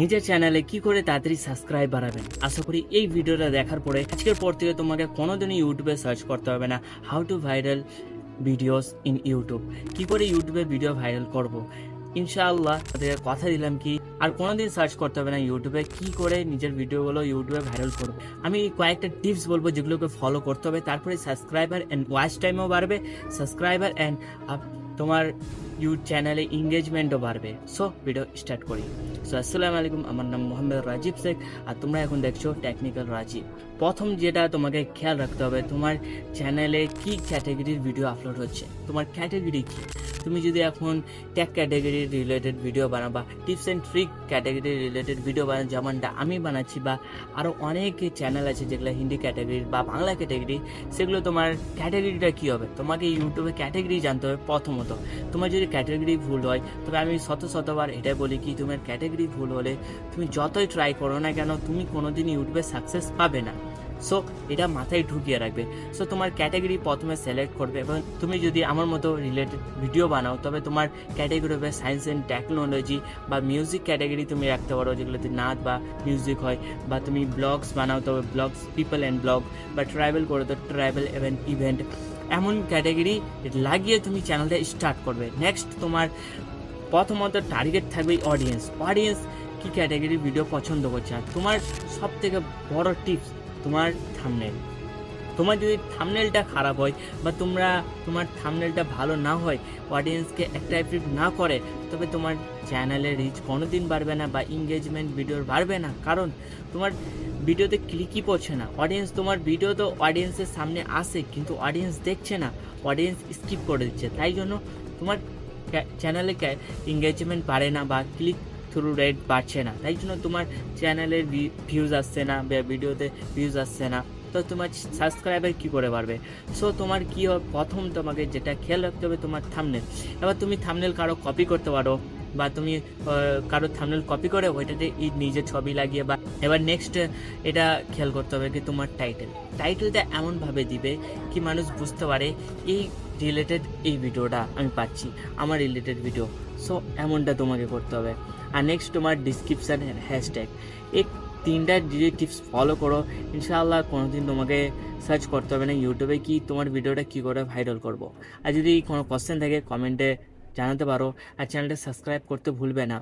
নিজের চ্যানেলে কি করে তাড়াতাড়ি সাবস্ক্রাইব বাড়াবেন। আশা করি এই ভিডিওটা দেখার পরে আজকের পর থেকে তোমাকে কোনোদিনই ইউটিউবে সার্চ করতে হবে না how to viral videos in YouTube, কি করে ইউটিউবে ভিডিও ভাইরাল করব। ইনশাআল্লাহ তাদের কথা দিলাম কি আর কোনোদিন সার্চ করতে হবে না ইউটিউবে কি করে নিজের ভিডিওগুলো ইউটিউবে ভাইরাল করব। আমি কয়েকটা টিপস বলবো যেগুলোকে ফলো করতে হবে, তারপরে সাবস্ক্রাইবার অ্যান্ড ওয়াচ টাইমও বাড়বে, সাবস্ক্রাইবার অ্যান্ড তোমার চ্যানেলে এঙ্গেজমেন্টও বাড়বে। সো ভিডিও স্টার্ট করি। সো আসসালামু আলাইকুম, আমার নাম মোহাম্মদ রাজীব শেখ আর তোমরা এখন দেখছো টেকনিক্যাল রাজীব। প্রথম যেটা তোমাকে খেয়াল রাখতে হবে, তোমার চ্যানেলে কি ক্যাটাগরির ভিডিও আপলোড হচ্ছে, তোমার ক্যাটাগরি কি। তুমি যদি এখন টেক ক্যাটাগরি রিলেটেড ভিডিও বানাবা, tips and trick category related video বানাও যেমনটা আমি বানাচ্ছি, বা আরও অনেক চ্যানেল আছে যেগুলো হিন্দি ক্যাটাগরি বা বাংলা ক্যাটাগরি, সেগুলো তোমার ক্যাটাগরিটা কী হবে, তোমাকে ইউটিউবে ক্যাটাগরি জানতে হবে প্রথমত। তোমার যদি ক্যাটাগরি ভুল হয়, তবে আমি শতবার এটাই বলি কি, তোমার ক্যাটাগরি ভুল হলে তুমি যতই ট্রাই করো না কেন, তুমি কোনোদিন ইউটিউবে সাকসেস পাবে না। সো এটা মাথায় ঢুকিয়ে রাখবে। সো তোমার ক্যাটাগরি প্রথমে সিলেক্ট করবে, এবং তুমি যদি আমার মতো রিলেটেড ভিডিও বানাও, তবে তোমার ক্যাটাগরি হবে সায়েন্স অ্যান্ড টেকনোলজি বা মিউজিক ক্যাটাগরি তুমি রাখতে পারো, যেগুলোতে নাচ বা মিউজিক হয়। বা তুমি ব্লগস বানাও, তবে ব্লগস পিপল অ্যান্ড ব্লগ, বা ট্রাভেল করো তো ট্রাভেল ইভেন্ট। এমন ক্যাটাগরি লাগিয়ে তুমি চ্যানেলটা স্টার্ট করবে। নেক্সট তোমার প্রথমত টার্গেট থাকবে অডিয়েন্স কি ক্যাটাগরির ভিডিও পছন্দ করছে। আর তোমার সব থেকে বড় টিপস, তোমার থাম্বনেল। তোমার যদি থাম্বনেলটা খারাপ হয় বা তোমার থাম্বনেলটা ভালো না হয়, অডিয়েন্সকে অ্যাট্রাক্টিভ না করে, তবে তোমার চ্যানেলের রিচ কোনোদিন বাড়বে না বা এঙ্গেজমেন্ট ভিডিওর বাড়বে না। কারণ তোমার ভিডিওতে ক্লিকই পড়ছে না অডিয়েন্স। তোমার ভিডিও তো অডিয়েন্সের সামনে আসে, কিন্তু অডিয়েন্স দেখছে না, অডিয়েন্স স্কিপ করে দিচ্ছে। তাই জন্য তোমার চ্যানেলে এঙ্গেজমেন্ট বাড়ে না বা ক্লিক থ্রু রেট বাড়ছে না। তাই জন্য তোমার চ্যানেলের ভিউজ আসছে না বা ভিডিওতে ভিউজ আসছে না, তো তোমার সাবস্ক্রাইবার কি করে বাড়বে। সো তোমার কি হবে, প্রথম তোমাকে যেটা খেয়াল রাখতে হবে তোমার থাম্বনেল। এবার তুমি থাম্বনেল কারো কপি করতে পারো, বা তুমি কারো থাম্বনেল কপি করে ওইটাতে নিজের ছবি লাগিয়ে। বা এবার নেক্সট এটা খেয়াল করতে হবে কি, তোমার টাইটেলটা এমনভাবে দিবে কি মানুষ বুঝতে পারে এই রিলেটেড এই ভিডিওটা আমি পাচ্ছি, আমার রিলেটেড ভিডিও। সো এমনটা তোমাকে করতে হবে। আর নেক্সট তোমার ডিসক্রিপশান হ্যাশট্যাগ, এই তিনটা যদি টিপস ফলো করো, ইনশাআল্লাহ কোনোদিন তোমাকে সার্চ করতে হবে না ইউটিউবে কি তোমার ভিডিওটা কী করে ভাইরাল করব। আর যদি কোনো কোশ্চেন থাকে কমেন্টে জানাতে পারো, আর চ্যানেলটা সাবস্ক্রাইব করতে ভুলবে না।